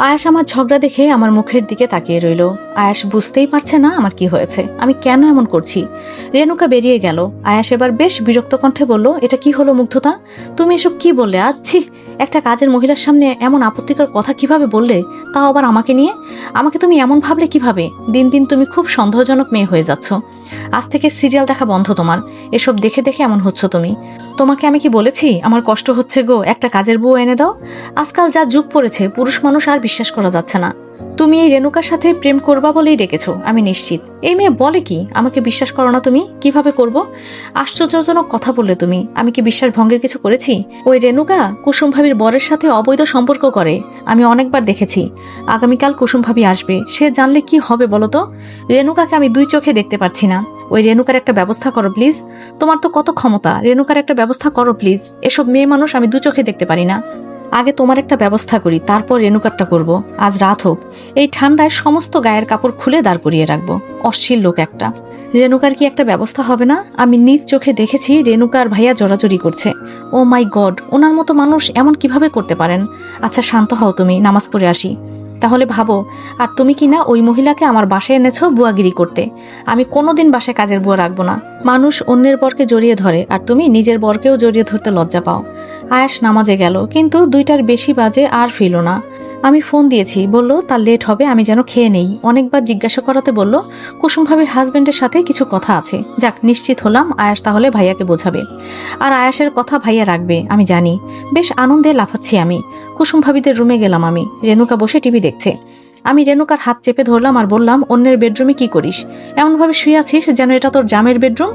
আয়াস আমার ঝগড়া দেখে আমার মুখের দিকে তাকিয়ে রইল। আয়াস বুঝতেই পারছে না আমার কি হয়েছে, আমি কেন এমন করছি। রেণুকা বেরিয়ে গেল। আয়াস এবার বেশ বিরক্ত কণ্ঠে বলল, এটা কি হলো মুগ্ধতা, তুমি এসব কি বললে? আচ্ছি, একটা কাজের মহিলার সামনে এমন আপত্তিকর কথা কিভাবে বললে, তাও আবার আমাকে নিয়ে? আমাকে তুমি এমন ভাবলে কিভাবে? দিন দিন তুমি খুব সন্দেহজনক মেয়ে হয়ে যাচ্ছ। আজ থেকে সিরিয়াল দেখা বন্ধ তোমার। এসব দেখে দেখে এমন হচ্ছ তুমি। তোমাকে আমি কি বলেছি আমার কষ্ট হচ্ছে গো, একটা কাজের বউ এনে দাও? আজকাল যা যুগ পড়েছে, পুরুষ মানুষ আর বিশ্বাস করা যাচ্ছে না। তুমি এই রেণুকার সাথে প্রেম করবা বলেই ডেকেছো, আমি নিশ্চিত। এই মেয়ে বলে কি, আমাকে বিশ্বাস করো না তুমি? কিভাবে করব? আশ্চর্যজনক কথা বললে তুমি। আমি কি বিশ্বাস ভঙ্গের কিছু করেছি? ওই রেণুকা কুসুম ভাবির বরের সাথে অবৈধ সম্পর্ক করে, আমি অনেকবার দেখেছি। আগামীকাল কুসুম ভাবি আসবে, সে জানলে কি হবে বলো তো? রেণুকাকে আমি দুই চোখে দেখতে পাচ্ছি না। ওই রেণুকার একটা ব্যবস্থা করো প্লিজ। তোমার তো কত ক্ষমতা, রেণুকার একটা ব্যবস্থা করো প্লিজ। এসব মেয়ে মানুষ আমি দু চোখে দেখতে পারি না। আগে তোমার একটা ব্যবস্থা করি, তারপর রেণুকারটা করব। আজ রাত হোক, এই ঠান্ডায় সমস্ত গায়ের কাপড় খুলে দাঁড় করিয়ে রাখবো। অশ্লীল লোক একটা। রেণুকার কি একটা ব্যবস্থা হবে না? আমি নিজ চোখে দেখেছি রেণুকার ভাইয়া জড়াজড়ি করছে। ও মাই গড, ওনার মতো মানুষ এমন কিভাবে করতে পারেন? আচ্ছা শান্ত হও তুমি, নামাজ পড়ে আসি। তাহলে ভাবো, আর তুমি কি না ওই মহিলাকে আমার বাসায় এনেছো বুয়াগিরি করতে? আমি কোনোদিন বাসায় কাজের বুয়া রাখবো না। মানুষ অন্যের বরকে জড়িয়ে ধরে, আর তুমি নিজের বরকেও জড়িয়ে ধরতে লজ্জা পাও। আয়াস নামাজে গেল, কিন্তু 2টার বেশি বাজে আর ফিরল না। আমি ফোন দিয়েছি, বলল তার লেট হবে, আমি যেন খেয়ে নেই। অনেকবার জিজ্ঞাসা করাতে বলল কুসুম ভাবির হাজবেন্ডের সাথে কিছু কথা আছে। যাক, নিশ্চিত হলাম আয়াস তাহলে ভাইয়াকে বোঝাবে, আর আয়াসের কথা ভাইয়া রাখবে আমি জানি। বেশ আনন্দে লাফাচ্ছি আমি। কুসুম ভাবিদের রুমে গেলাম আমি। রেণুকা বসে টিভি দেখছে। আমি রেণুকার হাত চেপে ধরলাম আর বললাম, অন্যের বেডরুমে কি করিস? এমনভাবে শুয়ে আছিস যেন এটা তোর জামের বেডরুম।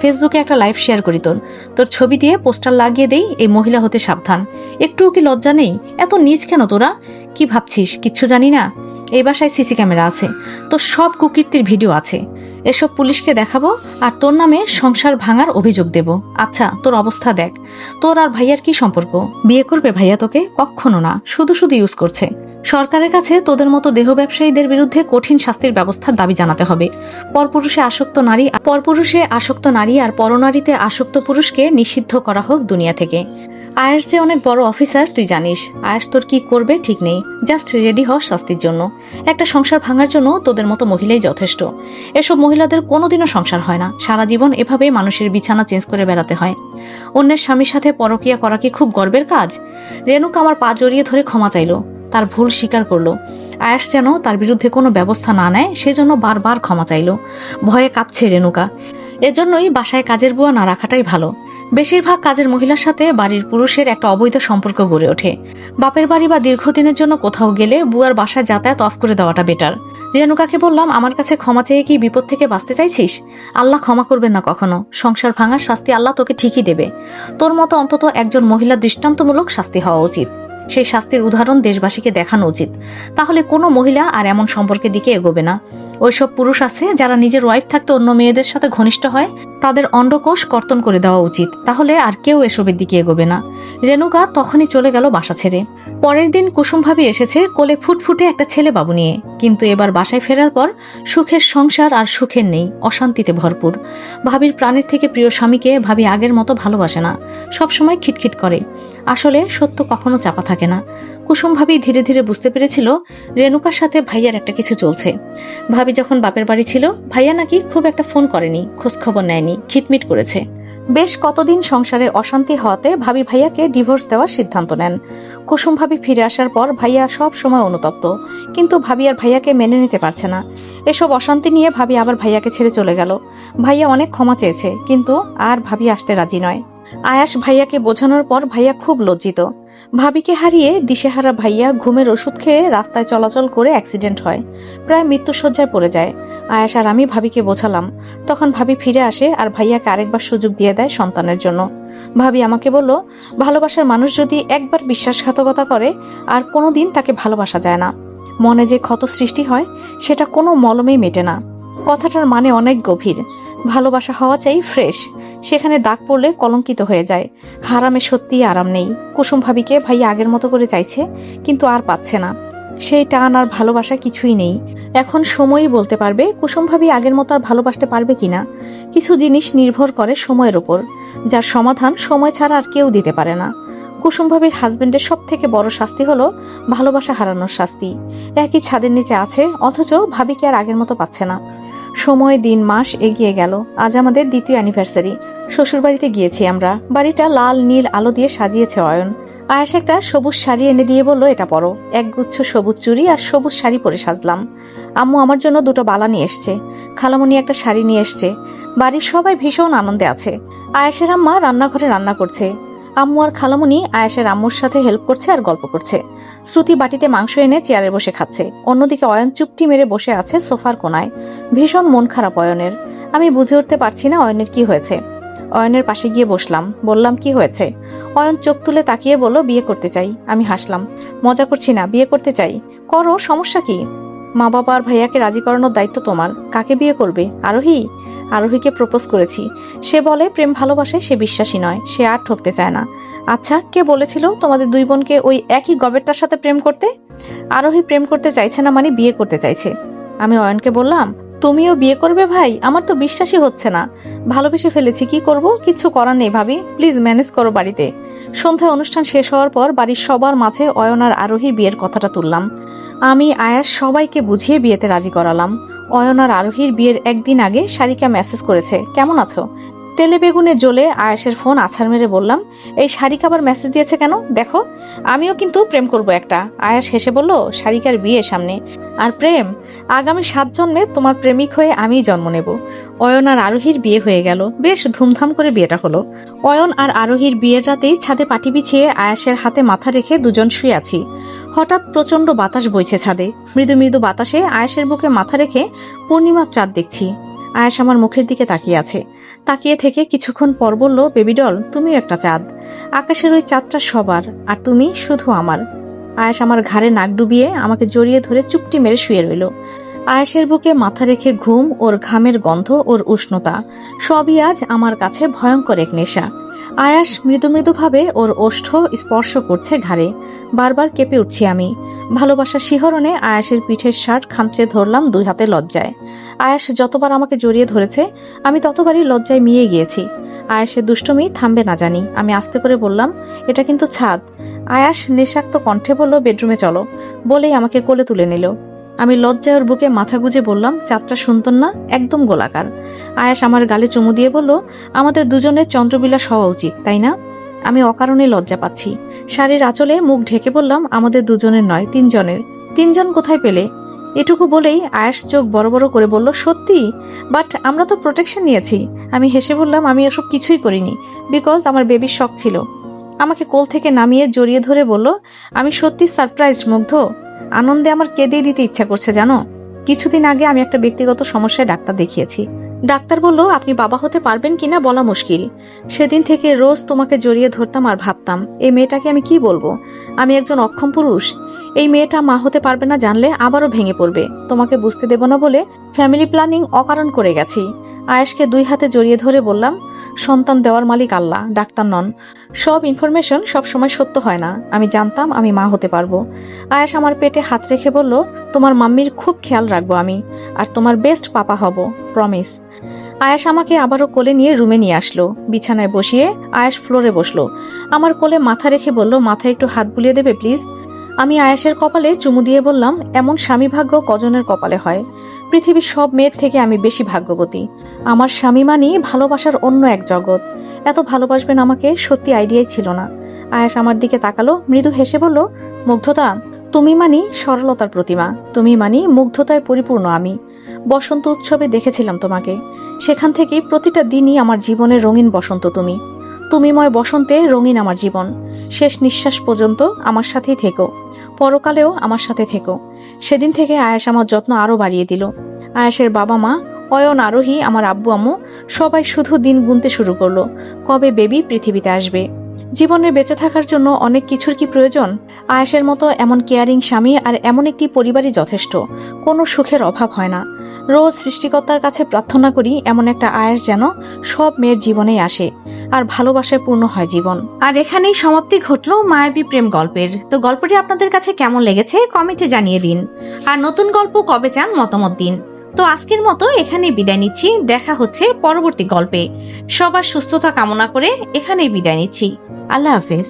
ফেসবুকে একটা লাইভ শেয়ার করি তোর, তোর ছবি দিয়ে পোস্টার লাগিয়ে দেই, এই মহিলা হতে সাবধান। একটুও কি লজ্জা নেই? এত নীচ কেন তোরা? কি ভাবছিস কিচ্ছু জানি না? এই বাসায় সিসি ক্যামেরা আছে, তোর সব কুকীর্তির ভিডিও আছে। এসব পুলিশকে দেখাবো আর তোর নামে সংসার ভাঙার অভিযোগ দেব। আচ্ছা তোর অবস্থা দেখ। তোর আর ভাইয়ার কি সম্পর্ক? বিয়ে করবে ভাইয়া তোকে? কখনো না, শুধু শুধু ইউজ করছে। সরকারের কাছে তোদের মতো দেহ ব্যবসায়ীদের বিরুদ্ধে কঠিন শাস্তির ব্যবস্থার দাবি জানাতে হবে। পরপুরুষে আসক্ত নারী আর পরনারীতে আসক্ত পুরুষকে নিষিদ্ধ করা হোক দুনিয়া থেকে। আয়াস যে অনেক বড় অফিসার তুই জানিস। আয়াস তোর কি করবে ঠিক নেই, জাস্ট রেডি হ শাস্তির জন্য। একটা সংসার ভাঙার জন্য তোদের মতো মহিলাই যথেষ্ট। এসব মহিলাদের কোনোদিনও সংসার হয় না, সারা জীবন এভাবেই মানুষের বিছানা চেঞ্জ করে বেড়াতে হয়। অন্যের স্বামীর সাথে পরকিয়া করা কি খুব গর্বের কাজ? রেণুকা আমার পা জড়িয়ে ধরে ক্ষমা চাইল, তার ভুল স্বীকার করলো। আয়াস যেন তার বিরুদ্ধে কোনো ব্যবস্থা না নেয় সেজন্য বারবার ক্ষমা চাইল। ভয়ে কাঁপছে রেণুকা। এজন্যই বাসায় কাজের বুয়া না রাখাটাই ভালো। বেশিরভাগ কাজের মহিলার সাথে বাড়ির পুরুষের একটা অবৈধ সম্পর্ক গড়ে ওঠে। বাপের বাড়ি বা দীর্ঘদিনের জন্য কোথাও গেলে বুয়ার বাসায় যাতায়াত অফ করে দেওয়াটা বেটার। রেণুকাকে বললাম, আমার কাছে ক্ষমা চেয়ে কি বিপদ থেকে বাঁচতে চাইছিস? আল্লাহ ক্ষমা করবেন না কখনো। সংসার ভাঙার শাস্তি আল্লাহ তোকে ঠিকই দেবে। তোর মতো অন্তত একজন মহিলা দৃষ্টান্তমূলক শাস্তি হওয়া উচিত। সেই শাস্তির উদাহরণ দেশবাসীকে দেখানো উচিত। তাহলে কোনো মহিলা আর এমন সম্পর্কের দিকে এগোবে না। ওইসব পুরুষ আছে যারা নিজের ওয়াইফ থাকতে অন্য মেয়েদের সাথে ঘনিষ্ঠ হয়, তাদের অন্ডকোষ কর্তন করে দেওয়া উচিত। তাহলে আর কেউ এসবের দিকে এগোবে না। রেণুকা তখনই চলে গেল বাসা ছেড়ে। পরের দিন কুসুম ভাবি এসেছে কোলে ফুটফুটে একটা ছেলে বাবু নিয়ে। কিন্তু এবার বাসায় ফেরার পর সুখের সংসার আর সুখের নেই, অশান্তিতে ভরপুর। ভাবির প্রাণের থেকে প্রিয় স্বামীকে ভাবি আগের মতো ভালোবাসে না, সবসময় খিটখিট করে। আসলে সত্য কখনো চাপা থাকে না। কুসুম ভাবি ধীরে ধীরে বুঝতে পেরেছিল রেণুকার সাথে ভাইয়ার একটা কিছু চলছে। ভাবি যখন বাপের বাড়ি ছিল, ভাইয়া নাকি খুব একটা ফোন করেনি, খোঁজ খবর নেয়নি, খিটমিট করেছে। বেশ কতদিন সংসারে অশান্তি হওয়াতে ভাবি ভাইয়াকে ডিভোর্স দেওয়ার সিদ্ধান্ত নেন। কুসুম ভাবি ফিরে আসার পর ভাইয়া সব সময় অনুতপ্ত, কিন্তু ভাবি আর ভাইয়াকে মেনে নিতে পারছে না। এসব অশান্তি নিয়ে ভাবি আবার ভাইয়াকে ছেড়ে চলে গেল। ভাইয়া অনেক ক্ষমা চেয়েছে, কিন্তু আর ভাবি আসতে রাজি নয়। আয়াস ভাইয়াকে বোঝানোর পর ভাইয়া খুব লজ্জিত। ভাবিকে হারিয়ে দিশেহারা ভাইয়া ঘুমের ওষুধ খেয়ে রাস্তায় চলাচল করে অ্যাক্সিডেন্ট হয়, প্রায় মৃত্যুশয্যায় পড়ে যায়। আয়াস আর আমি ভাবিকে বোঝালাম। তখন ভাবি ফিরে আসে আর ভাইয়াকে আরেকবার সুযোগ দিয়ে দেয় সন্তানের জন্য। ভাবি আমাকে বলল, ভালোবাসার মানুষ যদি একবার বিশ্বাসঘাতকতা করে আর কোনোদিন তাকে ভালোবাসা যায় না। মনে যে ক্ষত সৃষ্টি হয় সেটা কোনো মলমেই মেটে না। কথাটার মানে অনেক গভীর। ভালোবাসা হওয়া চাই ফ্রেশ, সেখানে দাগ পড়লে কলঙ্কিত হয়ে যায়। হারামে সত্যিই আরাম নেই। কুসুম ভাবিকে ভাই আগের মতো করে চাইছে, কিন্তু আর পাচ্ছে না। সেই টান আর ভালোবাসা কিছুই নেই। এখন সময়ই বলতে পারবে কুসুম ভাবি আগের মতো আর ভালোবাসতে পারবে কিনা। কিছু জিনিস নির্ভর করে সময়ের ওপর, যার সমাধান সময় ছাড়া আর কেউ দিতে পারে না। কুসুম ভাবির হাজবেন্ডের সব থেকে বড় শাস্তি হলো ভালোবাসা হারানোর শাস্তি। একই ছাদের নিচে আছে, অথচ ভাবিকে আর আগের মতো পাচ্ছে না। সময়, দিন, মাস এগিয়ে গেল। আজ আমাদের দ্বিতীয় অ্যানিভার্সারি। শ্বশুরবাড়িতে গিয়েছি আমরা। বাড়িটা লাল নীল আলো দিয়ে সাজিয়েছে অয়ন। আয়েশ একটা সবুজ শাড়ি এনে দিয়ে বলল, এটা পরো। একগুচ্ছ সবুজ চুড়ি আর সবুজ শাড়ি পরে সাজলাম। আম্মু আমার জন্য দুটো বালা নিয়ে এসছে। খালামণি একটা শাড়ি নিয়ে এসছে। বাড়ির সবাই ভীষণ আনন্দে আছে। আয়েশের আম্মা রান্নাঘরে রান্না করছে। আম্মু আর খালামণি আয়েশের আম্মুর সাথে হেল্প করছে আর গল্প করছে। শ্রুতি বাটিতে মাংস এনে চেয়ারে বসে খাচ্ছে। অন্যদিকে অয়ন চুপটি মেরে বসে আছে সোফার কোনায়। ভীষণ মন খারাপ অয়নের। আমি বুঝে উঠতে পারছি না অয়নের কি হয়েছে। অয়নের পাশে গিয়ে বসলাম, বললাম, কি হয়েছে? অয়ন চোখ তুলে তাকিয়ে বলল, বিয়ে করতে চাই। আমি হাসলাম, মজা করছি না, বিয়ে করতে চাই। করো, সমস্যা কি? মা বাবা আর ভাইয়াকে রাজি করানোর দায়িত্ব তোমার। কাকে বিয়ে করবে? আরোহী? আরোহীকে প্রপোজ করেছি। সে বলে প্রেম ভালোবাসায় সে বিশ্বাসী নয়, সে আর ঠকতে চায় না। আচ্ছা, কে বলেছিল তোমাদের দুই বোনকে ওই একই গবেরটার সাথে প্রেম করতে? আরোহী প্রেম করতে চাইছে না মানে বিয়ে করতে চাইছে। আমি অয়নকে বললাম, তুমিও বিয়ে করবে ভাই? আমার তো বিশ্বাসই হচ্ছে না। ভালোবেসে ফেলেছি, কি করব? কিচ্ছু করার নেই ভাবি, প্লিজ ম্যানেজ করো বাড়িতে। সন্ধ্যায় অনুষ্ঠান শেষ হওয়ার পর বাড়ির সবার মাঝে অয়ন আর আরোহীর বিয়ের কথাটা তুললাম। আমি আয়াস সবাইকে বুঝিয়ে বিয়েতে রাজি করালাম। অয়ন আর আরোহীর বিয়ের একদিন আগে সারিকা মেসেজ করেছে, কেমন আছো? তেলে বেগুনে জ্বলে আয়াসের ফোন আছাড় মেরে বললাম, এই সারিকা আবার মেসেজ দিয়েছে কেন? দেখো, আমিও কিন্তু প্রেম করব একটা। আয়াস হেসে বলল, সারিকার বিয়ে সামনে আর প্রেম? আগামী 7 জন্মে তোমার প্রেমিক হয়ে আমিই জন্ম নেব। অয়ন আর আরোহীর বিয়ে হয়ে গেল। বেশ ধুমধাম করে বিয়েটা হলো। অয়ন আর আরোহীর বিয়ের রাতেই ছাদে পাটি বিছিয়ে আয়াসের হাতে মাথা রেখে দুজন শুয়ে আছি। হঠাৎ প্রচন্ড বাতাস বইছে ছাদে। মৃদু মৃদু বাতাসে আয়াসের বুকে মাথা রেখে পূর্ণিমার চাঁদ দেখছি। আয়াস আমার মুখের দিকে তাকিয়ে আছে। তাকিয়ে থেকে কিছুক্ষণ পর বলল, বেবি ডল, তুমিও একটা চাঁদ। আকাশের ওই চাঁদটা সবার, আর তুমি শুধু আমার। আয়াস আমার ঘাড়ে নাক ডুবিয়ে আমাকে জড়িয়ে ধরে চুপটি মেরে শুয়ে রইল। আয়াসের বুকে মাথা রেখে ঘুম, ওর ঘামের গন্ধ, ওর উষ্ণতা, সবই আজ আমার কাছে ভয়ঙ্কর এক নেশা। আয়াস মৃদু মৃদুভাবে ওর ওষ্ঠ স্পর্শ করছে ঘাড়ে। বারবার কেঁপে উঠছি আমি। ভালোবাসার শিহরণে আয়াসের পিঠের শার্ট খামচে ধরলাম দুই হাতে লজ্জায়। আয়াস যতবার আমাকে জড়িয়ে ধরেছে আমি ততবারই লজ্জায় মিয়ে গিয়েছি। আয়াসের দুষ্টুমি থামবে না জানি। আমি আস্তে করে বললাম, এটা কিন্তু ছাদ। আয়াস নেশাক্ত কণ্ঠে বলল, বেডরুমে চলো। বলেই আমাকে কোলে তুলে নিল। আমি লজ্জায় ওর বুকে মাথা গুজে বললাম, চাঁদটা সুন্দর না? একদম গোলাকার। আয়াস আমার গালে চুমু দিয়ে বলল, আমাদের দুজনের চন্দ্রবিলাস হওয়া উচিত, তাই না? আমি অকারণে লজ্জা পাচ্ছি। শাড়ির আঁচলে মুখ ঢেকে বললাম, আমাদের দুজনের নয়, 3 জনের। 3 জন কোথায় পেলে? এটুকু বলেই আয়াস চোখ বড় বড় করে বলল, সত্যি? বাট আমরা তো প্রোটেকশন নিয়েছি। আমি হেসে বললাম, আমি এসব কিছুই করিনি, বিকজ আমার বেবির শখ ছিল। আমাকে কোল থেকে নামিয়ে জড়িয়ে ধরে বলল, আমি সত্যি সারপ্রাইজড মুগ্ধ। আনন্দে আমার কেঁদে দিতে ইচ্ছা করছে জানো। কিছুদিন আগে আমি একটা ব্যক্তিগত সমস্যায় ডাক্তার দেখিয়েছি। ডাক্তার বলল, আপনি বাবা হতে পারবেন কিনা বলা মুশকিল। সেদিন থেকে রোজ তোমাকে জড়িয়ে ধরতাম আর ভাবতাম, এই মেয়েটাকে আমি কি বলবো? আমি একজন অক্ষম পুরুষ। এই মেয়েটা মা হতে পারবে না জানলে আবারও ভেঙে পড়বে। তোমাকে বুঝতে দেব না বলে ফ্যামিলি প্ল্যানিং অকারণ করে গেছি। আয়েশকে 2 হাতে জড়িয়ে ধরে বললাম, সন্তান দেওয়ার মালিক আল্লাহ, ডাক্তার নন। সব ইনফরমেশন সব সময় সত্য হয় না। আমি জানতাম আমি মা হতে পারবো। আয়েশ আমার পেটে হাত রেখে বলল, তোমার মাম্মির খুব খেয়াল রাখবো আমি, আর তোমার বেস্ট পাপা হব, প্রমিস। আয়েশ আমাকে আবারও কোলে নিয়ে রুমে নিয়ে আসলো। বিছানায় বসিয়ে আয়েশ ফ্লোরে বসলো। আমার কোলে মাথা রেখে বলল, মাথায় একটু হাত বুলিয়ে দেবে প্লিজ। আমি আয়েশের কপালে চুমু দিয়ে বললাম, এমন স্বামী ভাগ্য কজনের কপালে হয়। পৃথিবীর সব মেয়ের থেকে আমি বেশি ভাগ্যবতী। আমার স্বামী মানি ভালোবাসার অন্য এক জগৎ। এত ভালোবাসবেন আমাকে সত্যি আইডিয়াই ছিল না। আয়েশ আমার দিকে তাকালো, মৃদু হেসে বলল, মুগ্ধতা, তুমি মানি সরলতার প্রতিমা। তুমি মানি মুগ্ধতায় পরিপূর্ণ আমি। বসন্ত উৎসবে দেখেছিলাম তোমাকে। সেখান থেকেই প্রতিটা দিনই আমার জীবনের রঙিন বসন্ত তুমি। তুমিময় বসন্তে রঙিন আমার জীবন। শেষ নিঃশ্বাস পর্যন্ত আমার সাথেই থেকো, পরকালেও আমার সাথে থেকো। সেদিন থেকে আয়েশ আমার যত্ন আরো বাড়িয়ে দিল। আয়েশের বাবা মা, অয়ন, আরোহী, আমার আব্বু আম্মু সবাই শুধু দিন গুনতে শুরু করলো, কবে বেবি পৃথিবীতে আসবে। জীবনে বেঁচে থাকার জন্য অনেক কিছুর কি প্রয়োজন? আয়েশের মতো এমন কেয়ারিং স্বামী আর এমন একটি পরিবারই যথেষ্ট। কোনো সুখের অভাব হয় না। রোজ সৃষ্টিকর্তার কাছে প্রার্থনা করি এমন একটা আয়েশ যেন সব মেয়ের জীবনেই আসে, আর ভালোবাসায় পূর্ণ হয় জীবন। আর এখানেই সমাপ্তি ঘটলো মায়াবী প্রেম গল্পের। তো গল্পটি আপনাদের কাছে কেমন লেগেছে কমেন্টে জানিয়ে দিন। আর নতুন গল্প কবে চান মতামত দিন। তো আজকের মতো এখানেই বিদায় নিচ্ছি। দেখা হচ্ছে পরবর্তী গল্পে। সবার সুস্থতা কামনা করে এখানেই বিদায় নিচ্ছি। আল্লাহ হাফেজ।